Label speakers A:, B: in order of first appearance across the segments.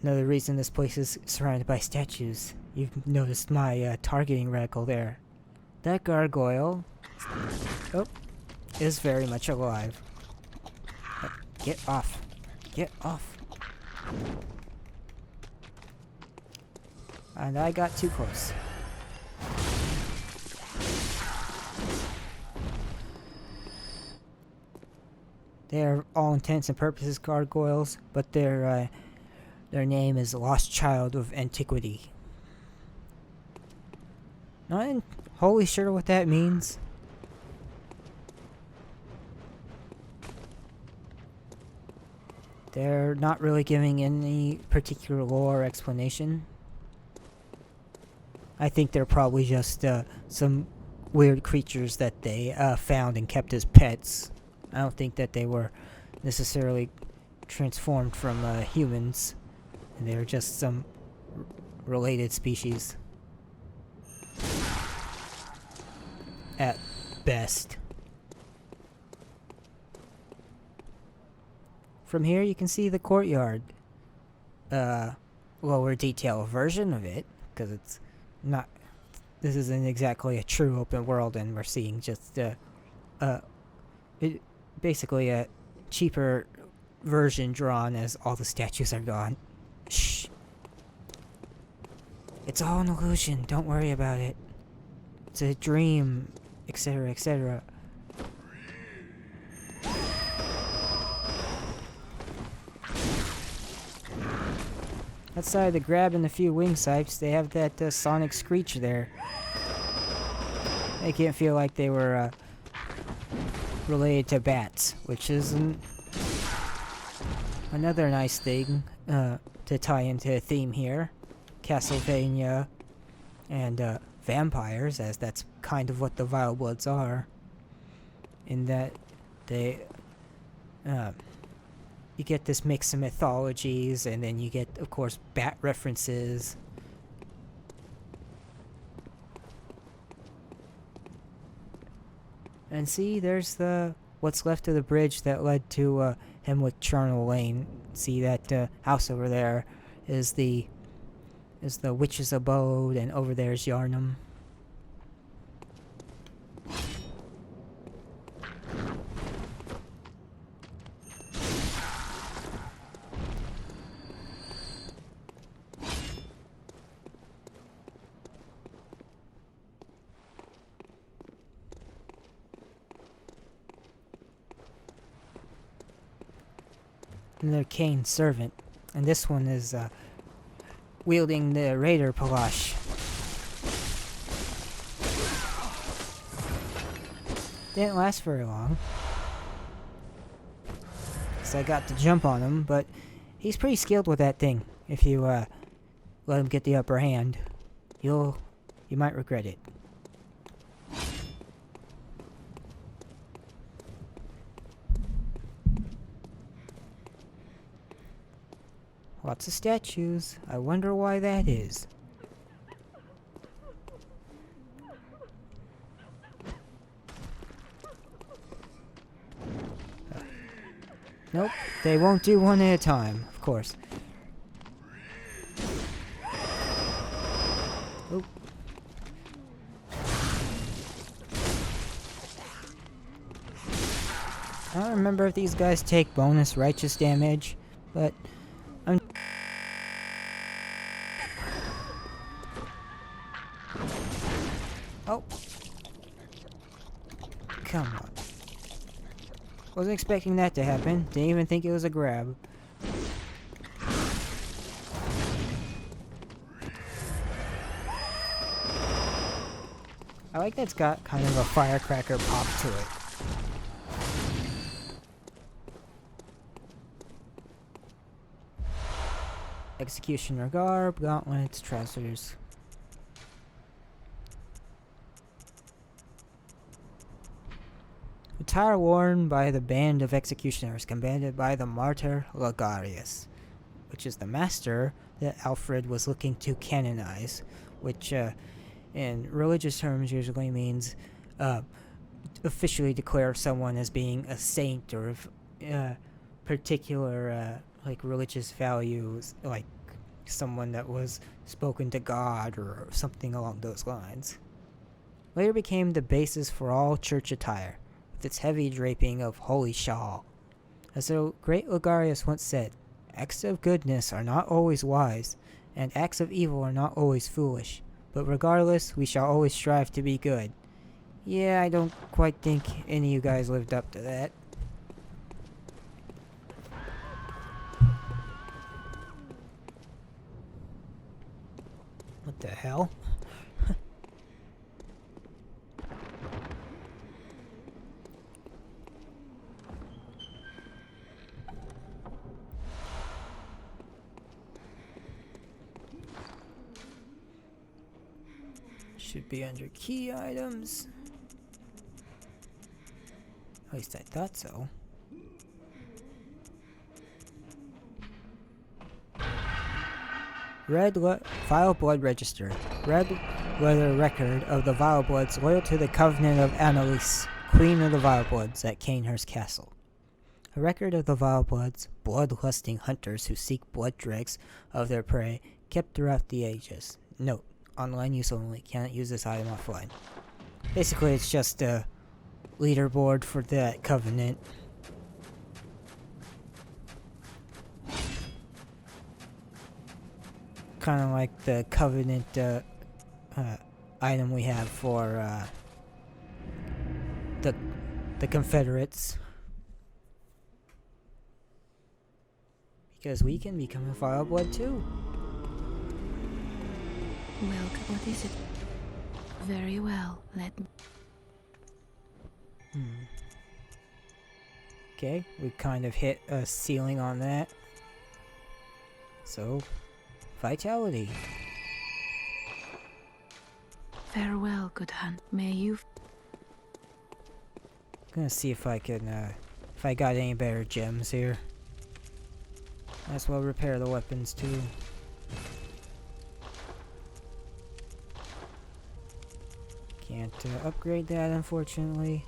A: Another reason this place is surrounded by statues. You've noticed my targeting reticle there. That gargoyle is very much alive. Get off. Get off. And I got too close. They are all intents and purposes gargoyles, but their name is Lost Child of Antiquity. Not wholly sure what that means. They're not really giving any particular lore or explanation. I think they're probably just some weird creatures that they found and kept as pets. I don't think that they were necessarily transformed from humans. And they're just some related species. At best. From here you can see the courtyard. Lower detail version of it, because it's not... This isn't exactly a true open world, and we're seeing just basically a cheaper version drawn as all the statues are gone. Shh. It's all an illusion, don't worry about it. It's a dream, etc., etc. Outside the grab and a few wing sipes, they have that sonic screech there. They can't feel like they were related to bats, which is another nice thing to tie into a theme here. Castlevania and vampires, as that's kind of what the Vile Bloods are. In that they... you get this mix of mythologies, and then you get, of course, bat references. And see, there's what's left of the bridge that led to Hemwick Charnel Lane. See that house over there is the witch's abode, and over there's Yarnum. And their Cain's servant, and this one is wielding the Raider Palash. Didn't last very long, so I got to jump on him, but he's pretty skilled with that thing. If you let him get the upper hand, you might regret it. Lots of statues. I wonder why that is. Nope, they won't do one at a time, of course. Oh. I don't remember if these guys take bonus righteous damage, but oh. Come on. Wasn't expecting that to happen. Didn't even think it was a grab. I like that it's got kind of a firecracker pop to it. Executioner garb, gauntlets, trousers. Attire worn by the band of executioners commanded by the Martyr Logarius, which is the master that Alfred was looking to canonize, which in religious terms usually means officially declare someone as being a saint or of particular like religious values, like someone that was spoken to God or something along those lines. Later became the basis for all church attire, with its heavy draping of holy shawl. As the great Ligarius once said, acts of goodness are not always wise, and acts of evil are not always foolish, but regardless, we shall always strive to be good. Yeah, I don't quite think any of you guys lived up to that. What the hell? Should be under key items. At least I thought so. Vile Blood Register. Red leather record of the Vile Bloods loyal to the Covenant of Annelise, Queen of the Vile Bloods at Cainhurst Castle. A record of the Vile Bloods, bloodlusting hunters who seek blood dregs of their prey, kept throughout the ages. Note, online use only, cannot use this item offline. Basically, it's just a leaderboard for that Covenant. Kind of like the Covenant item we have for the Confederates. Because we can become a Vile Blood too.
B: Well, what is it? Very well, let me...
A: Okay, we kind of hit a ceiling on that. So, vitality.
B: Farewell, good hunt. May you...
A: Gonna see if I can, if I got any better gems here. Might as well repair the weapons too. Can't upgrade that, unfortunately.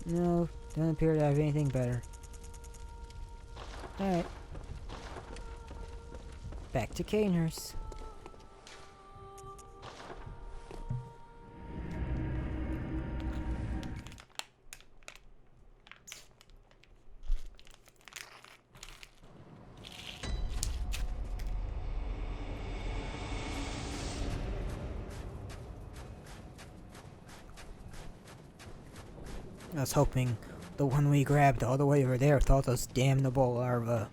A: No, doesn't appear to have anything better. Alright. Back to Cainhurst. I was hoping the one we grabbed all the way over there with all those damnable larvae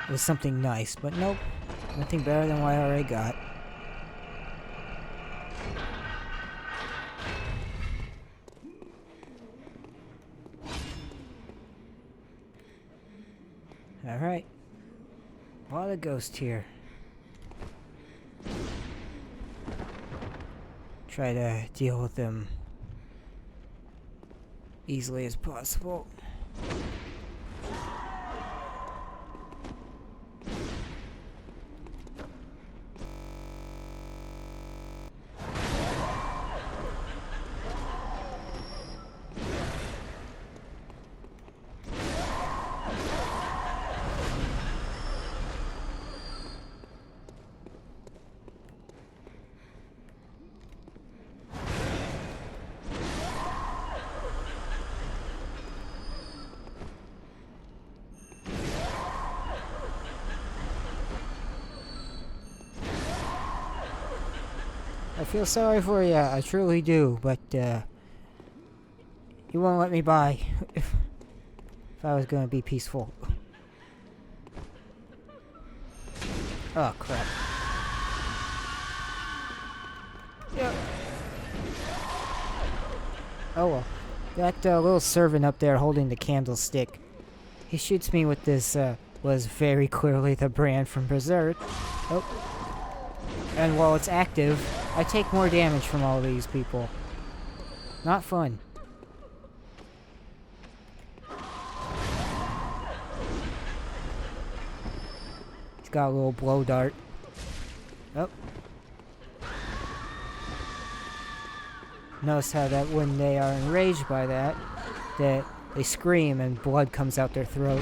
A: was something nice, but nope. Nothing better than what I already got. Alright. A lot of ghosts here. Try to deal with them easily as possible. I feel sorry for you, I truly do, but you won't let me by if I was gonna be peaceful. Oh crap. Yep. Oh well. That little servant up there holding the candlestick, he shoots me with this, was very clearly the brand from Berserk. Oh. And while it's active, I take more damage from all these people. Not fun. He's got a little blow dart. Oh. Notice how that when they are enraged by that they scream and blood comes out their throat.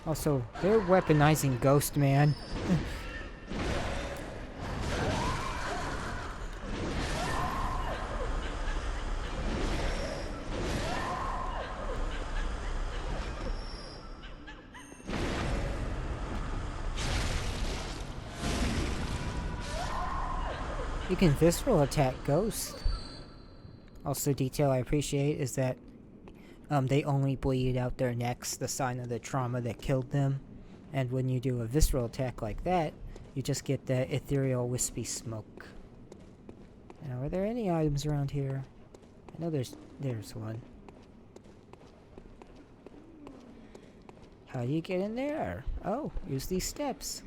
A: Also, they're weaponizing Ghost Man. You can visceral attack Ghost. Also, detail I appreciate is that they only bleed out their necks, the sign of the trauma that killed them. And when you do a visceral attack like that, you just get that ethereal wispy smoke. Now, are there any items around here? I know there's one. How do you get in there? Oh, use these steps.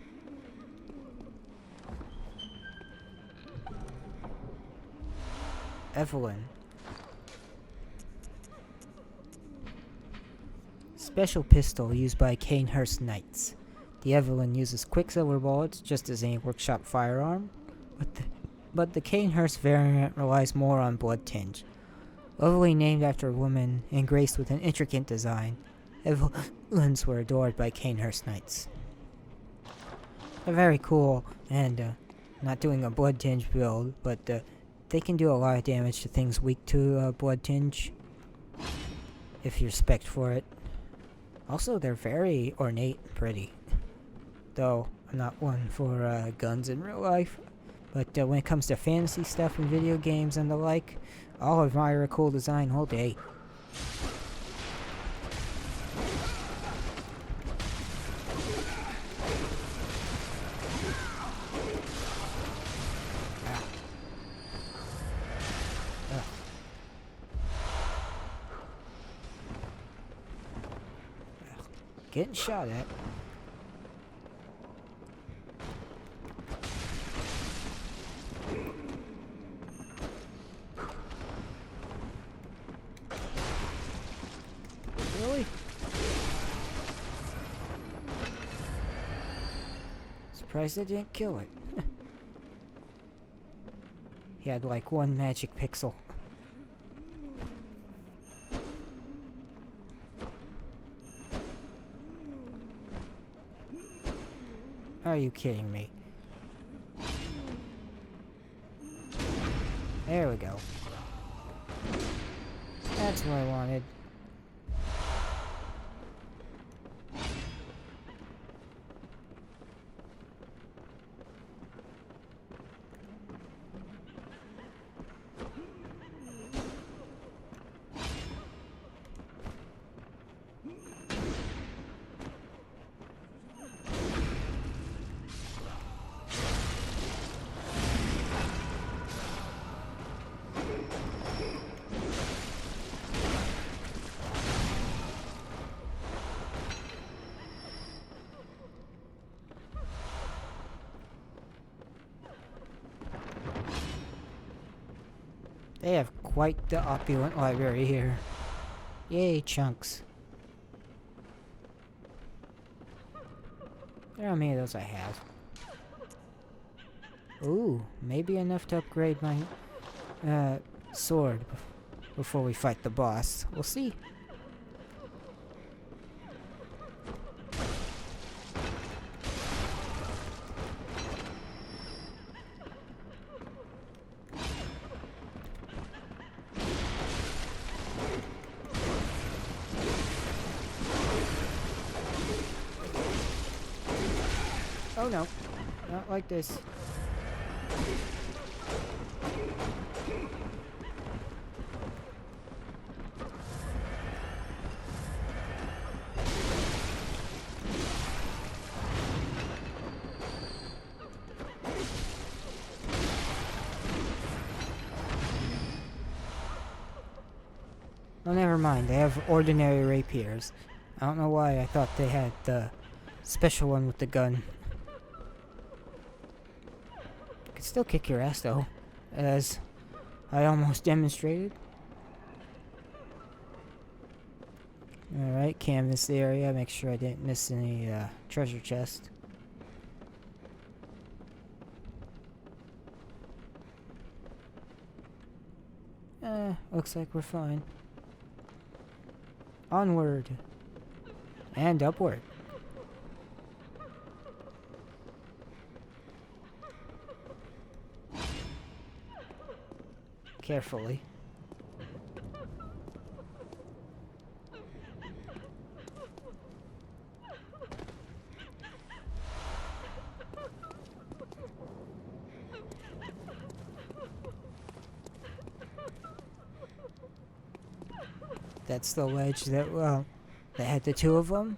A: Evelyn. Special pistol used by Cainhurst Knights. The Evelyn uses quicksilver bullets just as any workshop firearm, but the Cainhurst variant relies more on blood tinge. Lovely named after a woman and graced with an intricate design, Evelyns were adored by Cainhurst Knights. They're very cool and not doing a blood tinge build, but they can do a lot of damage to things weak to blood tinge if you're spec'd for it. Also, they're very ornate and pretty. Though, I'm not one for guns in real life. But when it comes to fantasy stuff and video games and the like, I'll admire a cool design all day. Getting shot at. Really? Surprised I didn't kill it. He had like one magic pixel. Are you kidding me? There we go. That's what I wanted. They have quite the opulent library here. Yay, chunks. There are how many of those I have. Ooh, maybe enough to upgrade my sword before we fight the boss. We'll see. Oh no, not like this. Oh, never mind, they have ordinary rapiers. I don't know why I thought they had the special one with the gun. Could still kick your ass though, as I almost demonstrated. Alright, canvas the area, make sure I didn't miss any treasure chest. Looks like we're fine. Onward. And upward. Carefully. That's the ledge that, well, that had the two of them.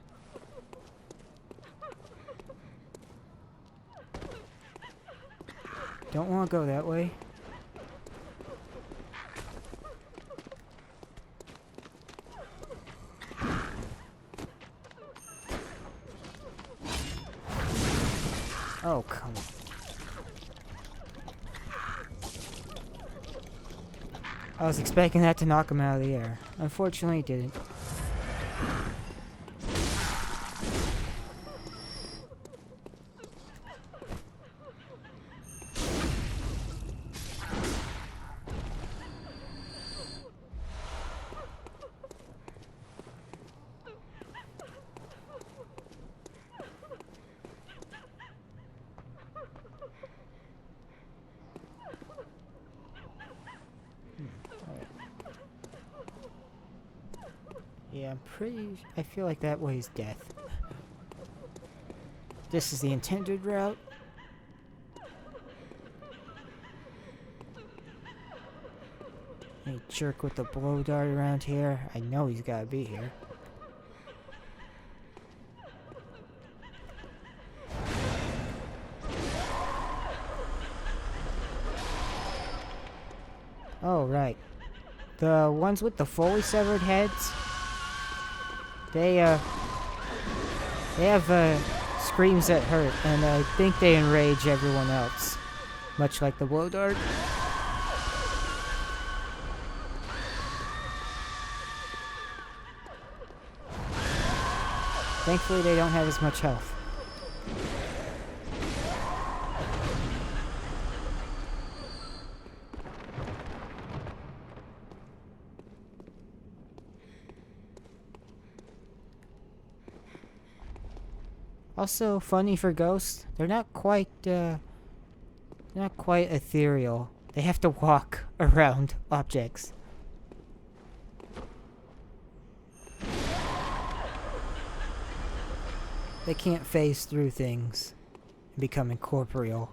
A: Don't want to go that way. Oh, come on. I was expecting that to knock him out of the air. Unfortunately, it didn't. Yeah, I feel like that way is death. This is the intended route. Any jerk with the blow dart around here, I know he's gotta be here. Oh, right. The ones with the fully severed heads, they have screams that hurt, and I think they enrage everyone else, much like the blow dart. Thankfully, they don't have as much health. Also, funny for ghosts, they're not quite ethereal. They have to walk around objects. They can't phase through things and become incorporeal.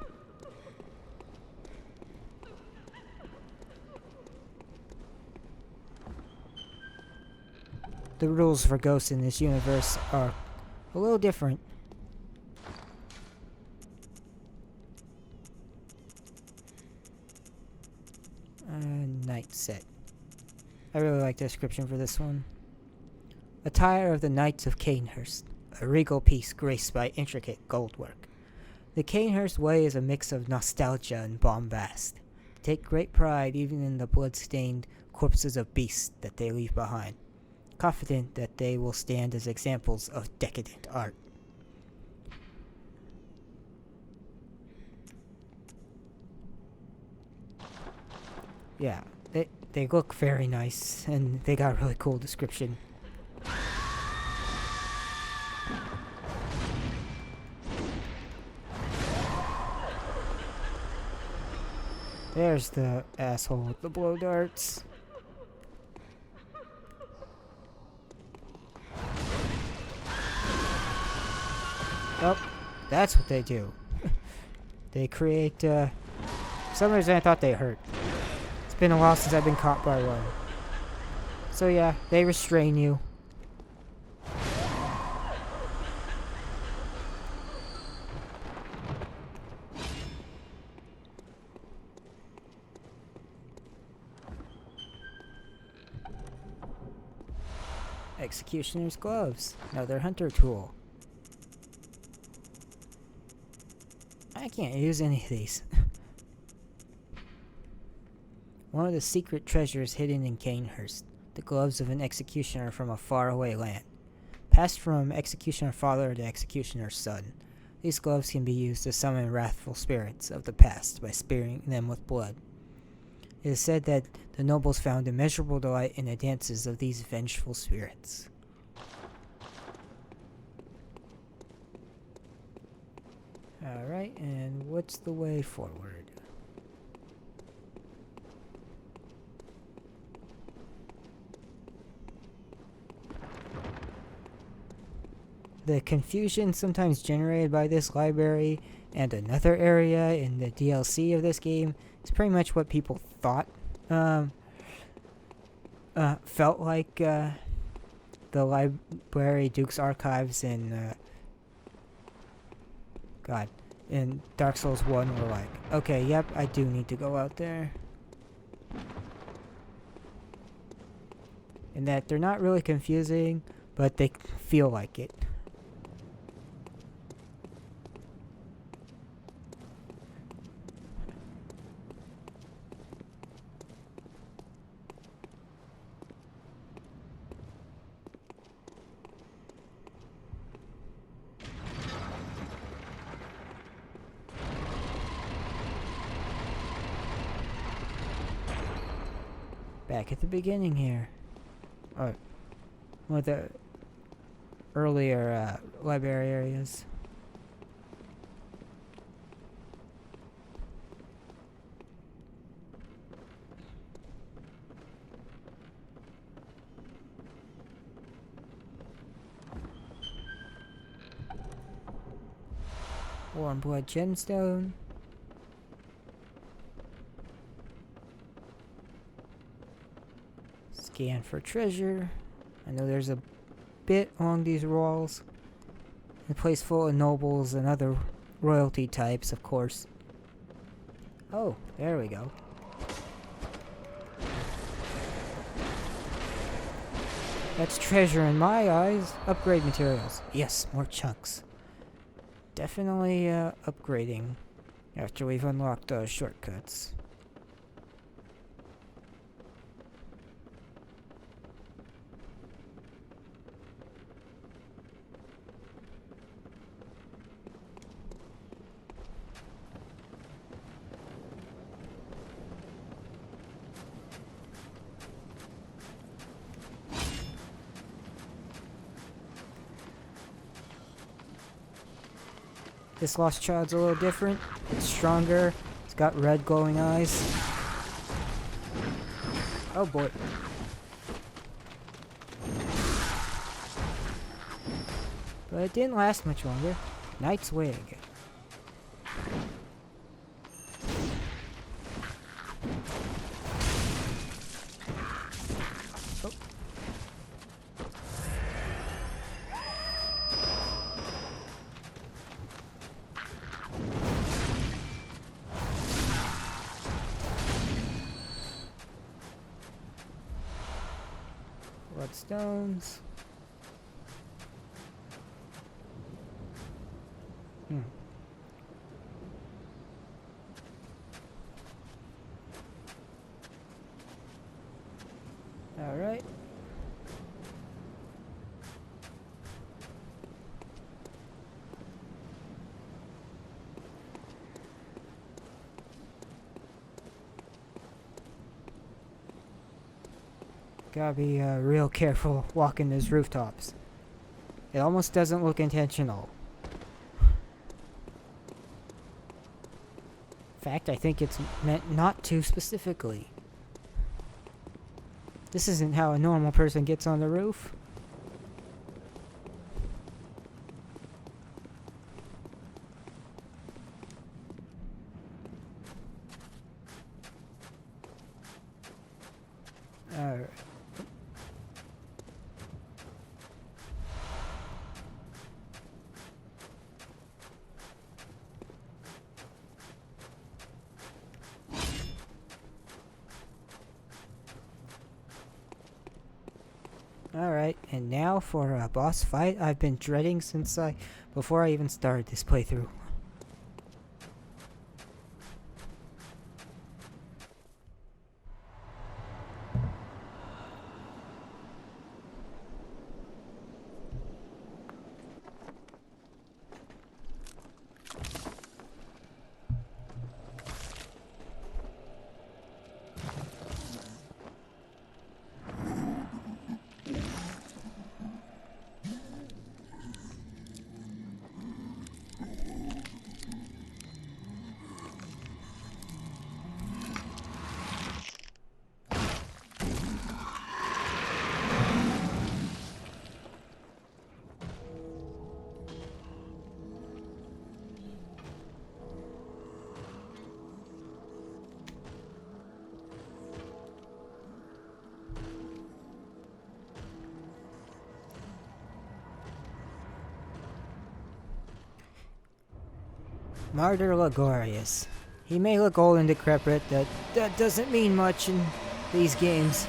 A: The rules for ghosts in this universe are a little different. Night set. I really like the description for this one. Attire of the Knights of Cainhurst, a regal piece graced by intricate goldwork. The Cainhurst way is a mix of nostalgia and bombast. They take great pride even in the blood-stained corpses of beasts that they leave behind, confident that they will stand as examples of decadent art. Yeah, they look very nice, and they got a really cool description. There's the asshole with the blow darts. Oh, that's what they do. They create, for some reason I thought they hurt. It's been a while since I've been caught by one. So yeah, they restrain you. Executioner's gloves, another hunter tool. I can't use any of these. One of the secret treasures hidden in Cainhurst, the gloves of an executioner from a faraway land. Passed from executioner father to executioner son, these gloves can be used to summon wrathful spirits of the past by spearing them with blood. It is said that the nobles found immeasurable delight in the dances of these vengeful spirits. Alright, and what's the way forward? The confusion sometimes generated by this library and another area in the DLC of this game is pretty much what people thought felt like the library Duke's Archives in in Dark Souls 1 were like. Okay, yep, I do need to go out there. And that they're not really confusing, but they feel like it. Back at the beginning here. Or one of the earlier library areas. Warm Blood Gemstone. Scan for treasure. I know there's a bit along these walls. A place full of nobles and other royalty types, of course. Oh, there we go. That's treasure in my eyes. Upgrade materials. Yes, more chunks. Definitely upgrading after we've unlocked those shortcuts. This lost child's a little different. It's stronger. It's got red glowing eyes. Oh boy. But it didn't last much longer. Knight's Wig. Oh. Bloodstones. Alright. Gotta be real careful walking those rooftops. It almost doesn't look intentional. In fact, I think it's meant not to specifically. This isn't how a normal person gets on the roof. Alright. Alright, and now for a boss fight I've been dreading since before I even started this playthrough. Martyr Laborious. He may look old and decrepit, that doesn't mean much in these games.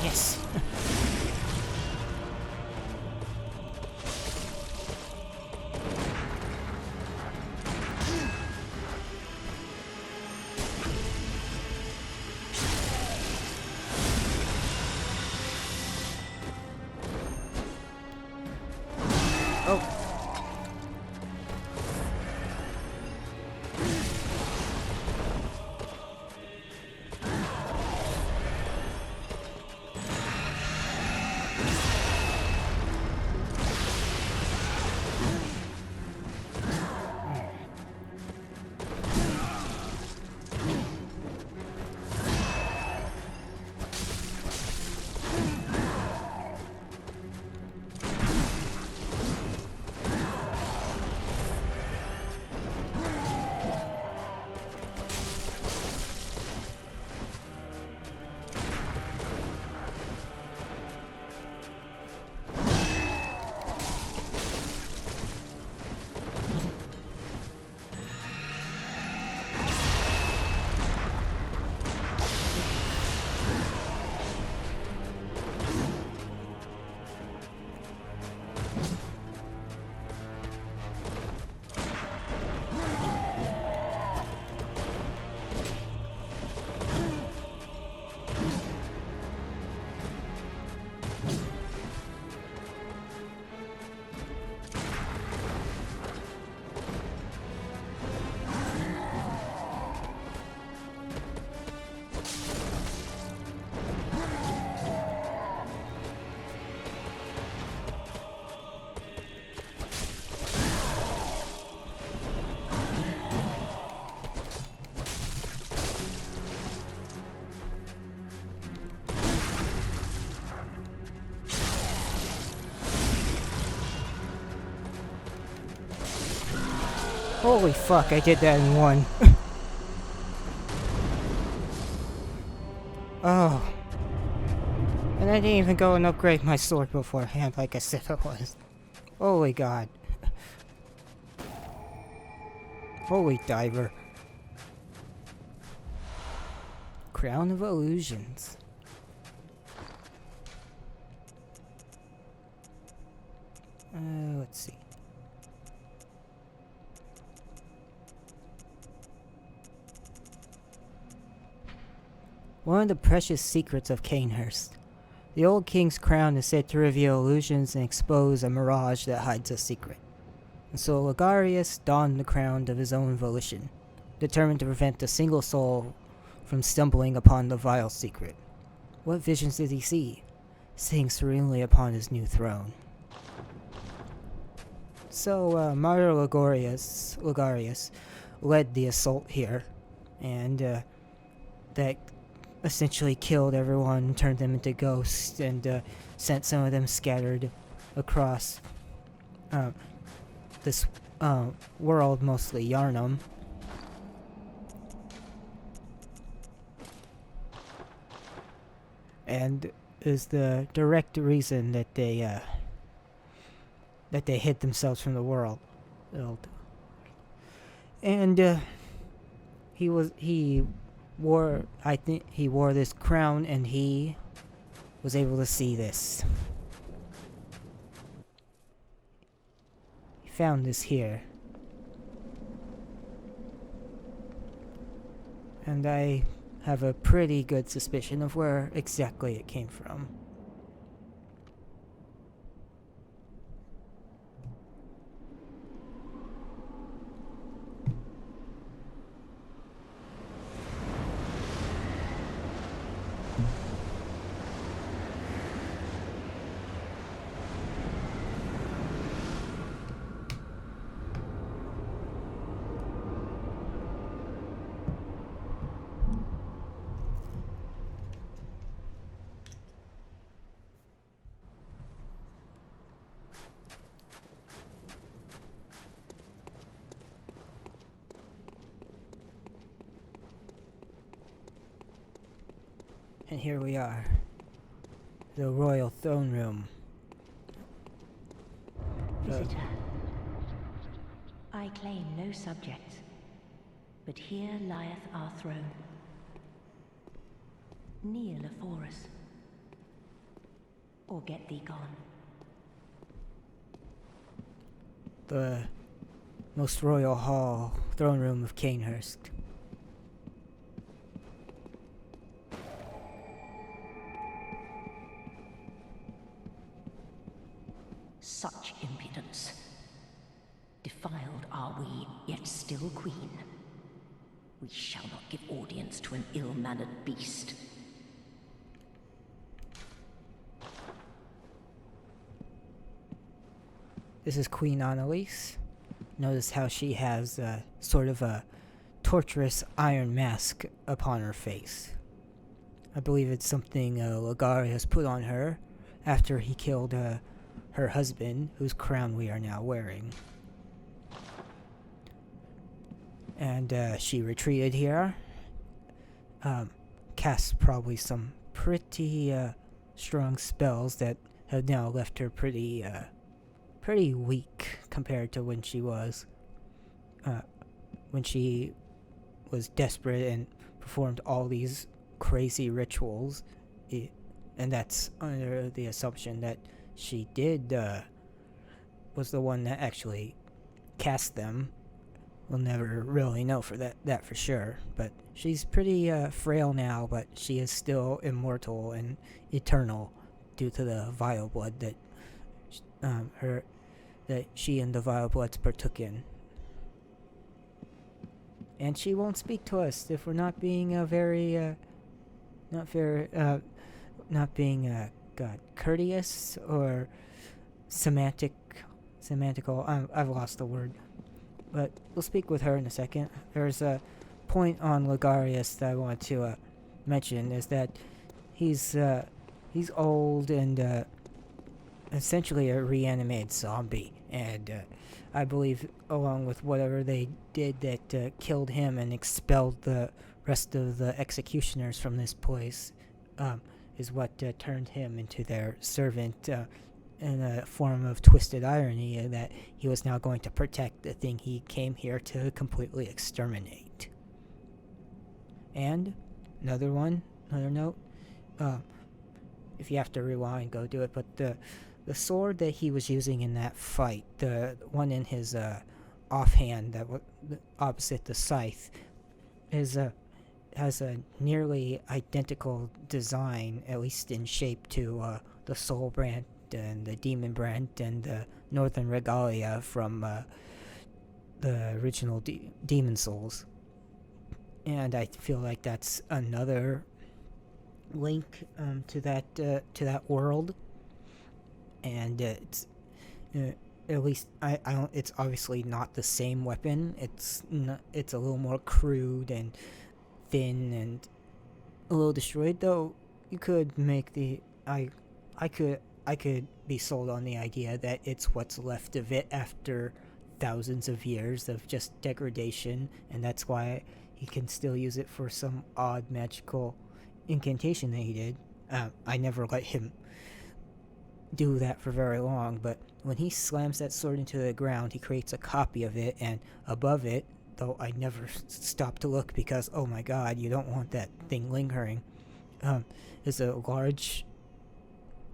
A: Yes. Oh. Holy fuck, I did that in one. Oh. And I didn't even go and upgrade my sword beforehand like I said I was. Holy god. Holy diver. Crown of Illusions. Let's see. One of the precious secrets of Cainhurst. The old king's crown is said to reveal illusions and expose a mirage that hides a secret. And so Logarius donned the crown of his own volition, determined to prevent a single soul from stumbling upon the vile secret. What visions did he see, sitting serenely upon his new throne? So, Martyr Logarius led the assault here, and that essentially killed everyone, turned them into ghosts, and sent some of them scattered across this world, mostly Yarnum. And is the direct reason that they hid themselves from the world. And he wore this crown, and he was able to see this. He found this here. And I have a pretty good suspicion of where exactly it came from. And here we are. The royal throne room.
C: Visitor, I claim no subjects, but here lieth our throne. Kneel afore us, or get thee gone.
A: The most royal hall, throne room of Cainhurst.
C: Such impudence. Defiled are we, yet still queen. We shall not give audience to an ill-mannered beast.
A: This is Queen Annelise. Notice how she has sort of a torturous iron mask upon her face. I believe it's something Ligarius put on her after he killed her husband, whose crown we are now wearing. And she retreated here. Cast probably some pretty strong spells that have now left her pretty weak compared to when she was desperate and performed all these crazy rituals. And that's under the assumption that she was the one that actually cast them. We'll never really know for that for sure, but she's pretty frail now, but she is still immortal and eternal due to the vile blood that she and the vile bloods partook in. And she won't speak to us if we're not being courteous or semantical. I've lost the word. But we'll speak with her in a second. There's a point on Ligarius that I want to mention, is that he's old and essentially a reanimated zombie. And I believe along with whatever they did that killed him and expelled the rest of the executioners from this place is what turned him into their servant in a form of twisted irony, that he was now going to protect the thing he came here to completely exterminate. And another note, if you have to rewind, go do it, but the sword that he was using in that fight, the one in his offhand that was opposite the scythe, has a nearly identical design, at least in shape, to the soul brand and the demon brand and the northern regalia from the original Demon Souls. And I feel like that's another link to that world. And it's at least I don't. It's obviously not the same weapon. It's a little more crude and thin and a little destroyed. Though you could make I could be sold on the idea that it's what's left of it after thousands of years of just degradation, and that's why he can still use it for some odd magical incantation that he did. I never let him do that for very long, but when he slams that sword into the ground, he creates a copy of it, and above it, though I never stop to look because, oh my god, you don't want that thing lingering, is a large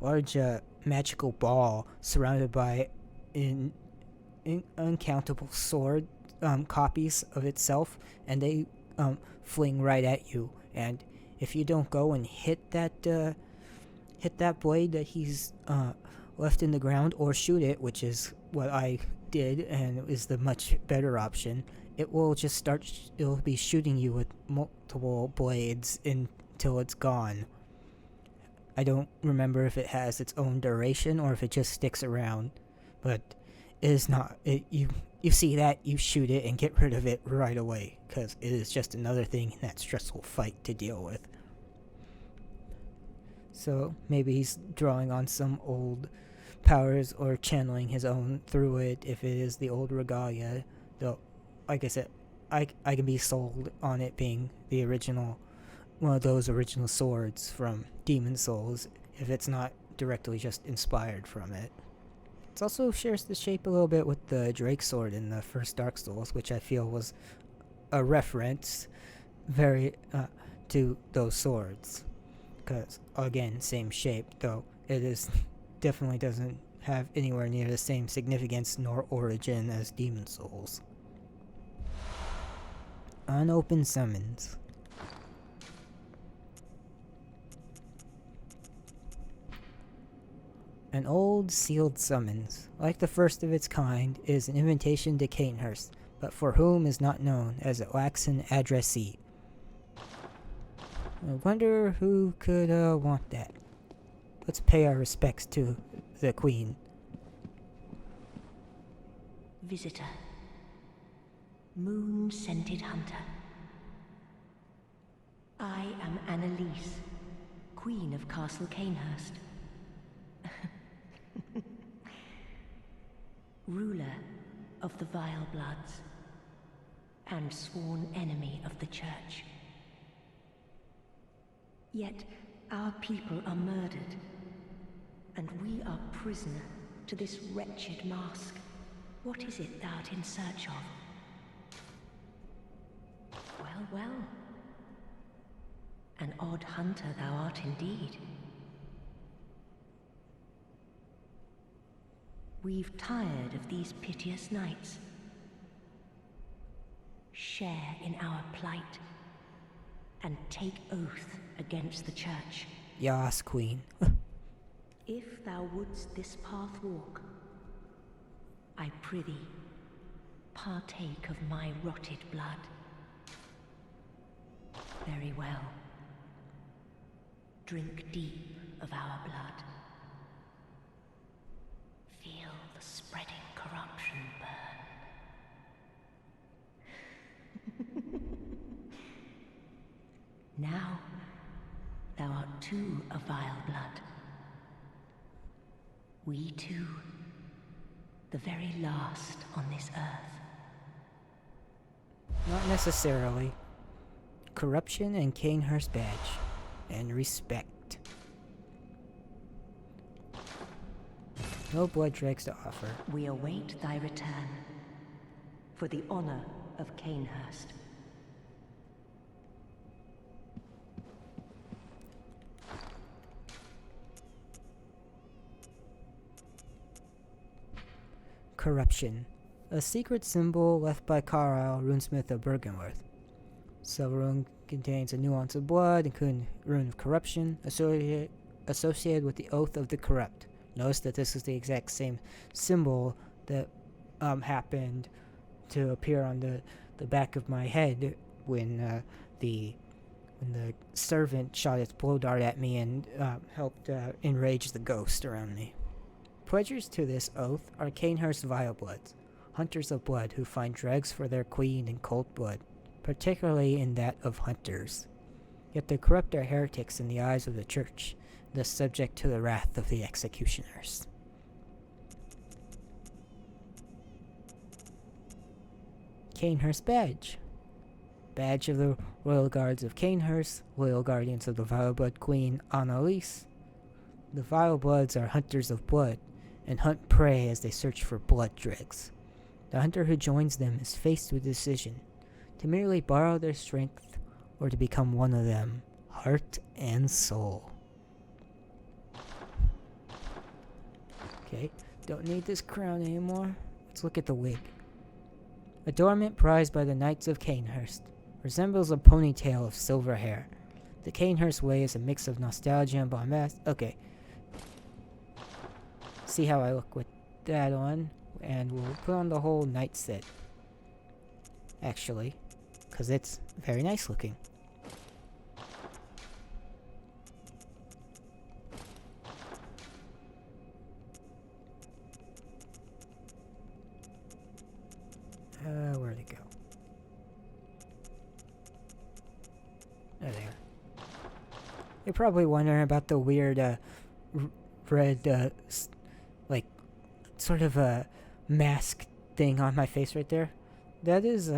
A: large magical ball surrounded by uncountable sword copies of itself, and they fling right at you. And if you don't go and hit that blade that he's left in the ground, or shoot it, which is what I did and is the much better option, it will just start. It'll be shooting you with multiple blades until it's gone. I don't remember if it has its own duration or if it just sticks around, but it is not. You see that, you shoot it and get rid of it right away, because it is just another thing in that stressful fight to deal with. So maybe he's drawing on some old powers or channeling his own through it if it is the old regalia. Though, like I said, I can be sold on it being the original, one of those original swords from Demon Souls, if it's not directly just inspired from it. It also shares the shape a little bit with the Drake sword in the first Dark Souls, which I feel was a reference to those swords. Because, again, same shape, though it is definitely doesn't have anywhere near the same significance nor origin as Demon Souls. Unopened summons. An old sealed summons, like the first of its kind, is an invitation to Cainhurst, but for whom is not known, as it lacks an addressee. I wonder who could want that. Let's pay our respects to the Queen.
C: Visitor. Moon-scented hunter. I am Annelise, Queen of Castle Cainhurst. Ruler of the Vile Bloods, and sworn enemy of the Church. Yet our people are murdered, and we are prisoner to this wretched mask. What is it thou art in search of? Well, well. An odd hunter thou art indeed. We've tired of these piteous nights. Share in our plight, and take oath against the Church.
A: Yas, Queen.
C: If thou wouldst this path walk, I prithee, partake of my rotted blood. Very well. Drink deep of our blood. Feel the spreading corruption burn. Now, thou art too a vile blood. We too, the very last on this earth.
A: Not necessarily. Corruption and Cainhurst badge. And respect. No blood dregs to offer.
C: We await thy return, for the honor of Cainhurst.
A: Corruption. A secret symbol left by Carlisle, runesmith of Bergenworth. Silver rune contains a nuance of blood, including rune of corruption, associated with the oath of the corrupt. Notice that this is the exact same symbol that happened to appear on the back of my head when the servant shot its blow dart at me and helped enrage the ghost around me. Pledgers to this oath are Cainhurst Vilebloods, hunters of blood who find dregs for their queen in cold blood, particularly in that of hunters. Yet the corrupt are heretics in the eyes of the Church, thus subject to the wrath of the executioners. Cainhurst Badge. Badge of the Royal Guards of Cainhurst, loyal guardians of the Vileblood Queen Annelise. The Vilebloods are hunters of blood, and hunt prey as they search for blood dregs. The hunter who joins them is faced with a decision, to merely borrow their strength, or to become one of them, heart and soul. Okay, don't need this crown anymore. Let's look at the wig. Adornment prized by the Knights of Cainhurst. Resembles a ponytail of silver hair. The Cainhurst way is a mix of nostalgia and bombast. Okay. See how I look with that on. And we'll put on the whole knight set. Actually. Because it's very nice looking. Where'd it go? Oh, there. You're probably wondering about the weird, red, like, sort of a mask thing on my face right there. That is,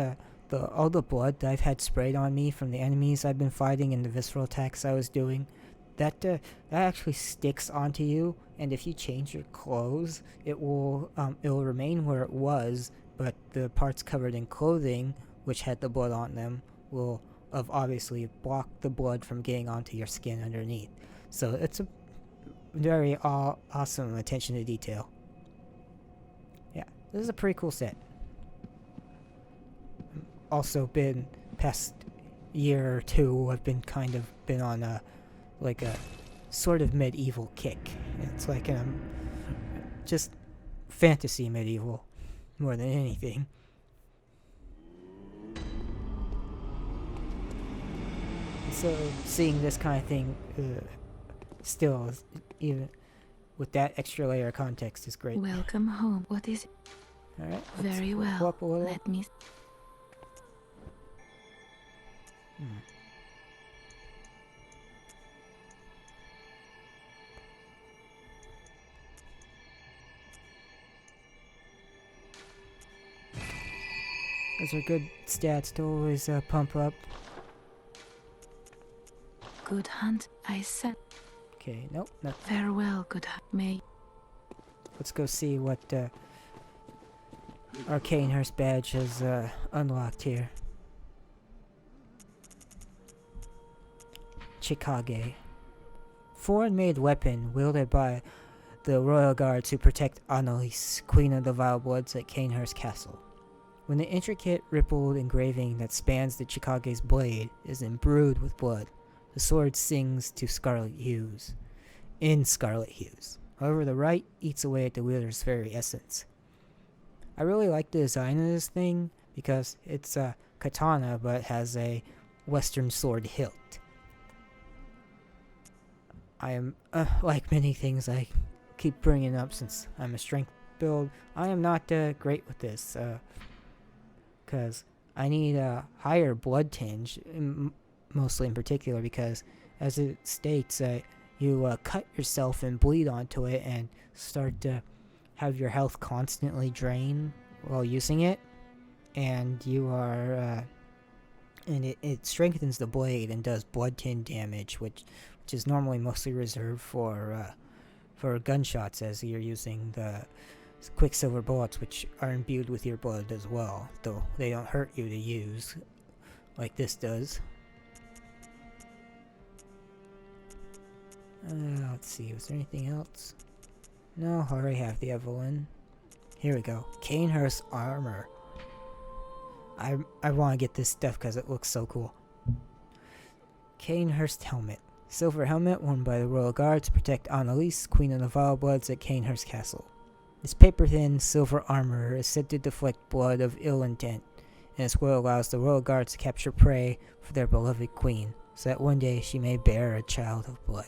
A: all the blood that I've had sprayed on me from the enemies I've been fighting and the visceral attacks I was doing. That actually sticks onto you, and if you change your clothes, it'll remain where it was, but the parts covered in clothing, which had the blood on them, will have obviously blocked the blood from getting onto your skin underneath. So it's a very awesome attention to detail. Yeah, this is a pretty cool set. Also been past year or two, I've been on a sort of medieval kick. It's like just fantasy medieval more than anything. So seeing this kind of thing still, even with that extra layer of context, is great.
B: Welcome home. What is it?
A: Alright.
B: Very well.
A: Go up a little.
B: Let me.
A: Those are good stats to always pump up.
B: Good hunt, I said.
A: Okay, nope, nothing.
B: Farewell, good hunt. May.
A: Let's go see what Arcane Hurst badge has unlocked here. Chikage. Foreign-made weapon wielded by the royal guards who protect Annelise, Queen of the Vile Bloods at Cainhurst Castle. When the intricate rippled engraving that spans the Chikage's blade is imbrued with blood, the sword sings to scarlet hues. In scarlet hues. However, the right eats away at the wielder's very essence. I really like the design of this thing because it's a katana but has a western sword hilt. I am, like many things I keep bringing up since I'm a strength build, I am not great with this, because I need a higher blood tinge, mostly in particular because, as it states, you cut yourself and bleed onto it and start to have your health constantly drain while using it, and you are, and it strengthens the blade and does blood tin damage, which is normally mostly reserved for gunshots, as you're using the quicksilver bullets, which are imbued with your blood as well, though they don't hurt you to use like this does. Let's see, was there anything else? No, I already have the Evelyn. Here we go. Cainhurst Armor. I want to get this stuff because it looks so cool. Cainhurst Helmet. Silver helmet worn by the Royal Guard to protect Annelise, Queen of the Vile Bloods at Cainhurst Castle. This paper-thin silver armor is said to deflect blood of ill intent, and its will allows the Royal Guards to capture prey for their beloved queen, so that one day she may bear a child of blood.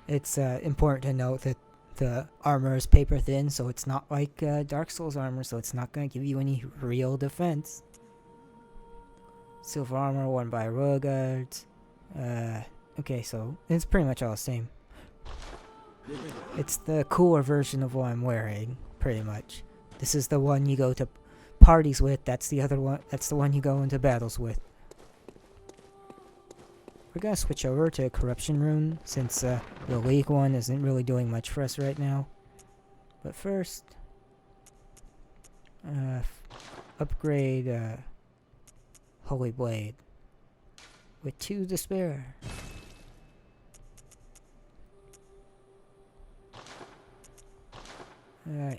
A: It's important to note that the armor is paper-thin, so it's not like Dark Souls armor, so it's not going to give you any real defense. Silver armor worn by Royal Guards. Okay, so it's pretty much all the same. It's the cooler version of what I'm wearing, pretty much. This is the one you go to parties with, that's the other one, that's the one you go into battles with. We're gonna switch over to Corruption Rune, since the League one isn't really doing much for us right now. But first, upgrade Holy Blade with 2 to spare.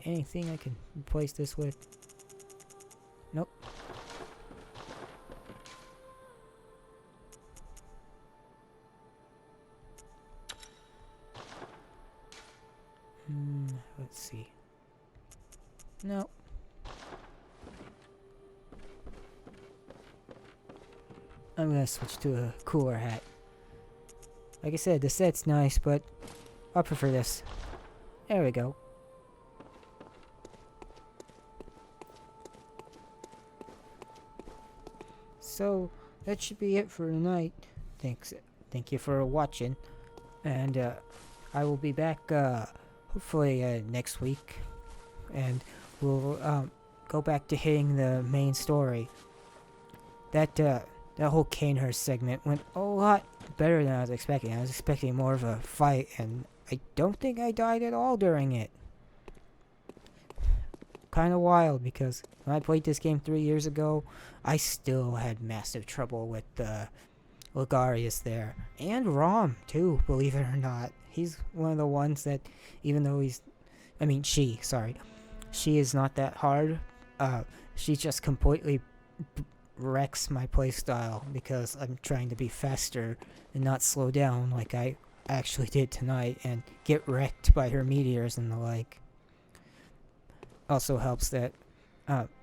A: Anything I can replace this with? Nope. Let's see. Nope. I'm gonna switch to a cooler hat. Like I said, the set's nice, but I prefer this. There we go. So that should be it for tonight. Thank you for watching, and I will be back hopefully next week, and we'll go back to hitting the main story. That whole Cainhurst segment went a lot better than I was expecting. I was expecting more of a fight, and I don't think I died at all during it. Kind of wild, because when I played this game 3 years ago, I still had massive trouble with Ligarius there. And Rom, too, believe it or not. He's one of the ones that, even though she is not that hard. She just completely wrecks my playstyle because I'm trying to be faster and not slow down like I actually did tonight and get wrecked by her meteors and the like. Also helps that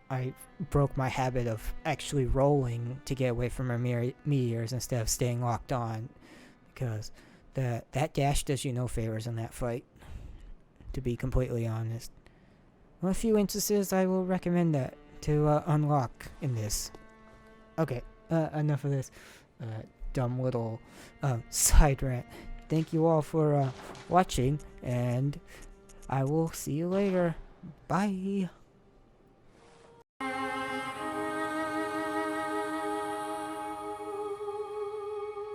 A: I broke my habit of actually rolling to get away from her meteors instead of staying locked on, because that dash does you no favors in that fight, to be completely honest. Well, a few instances I will recommend that to unlock in this. Okay, enough of this dumb little side rant. Thank you all for watching, and I will see you later. Bye.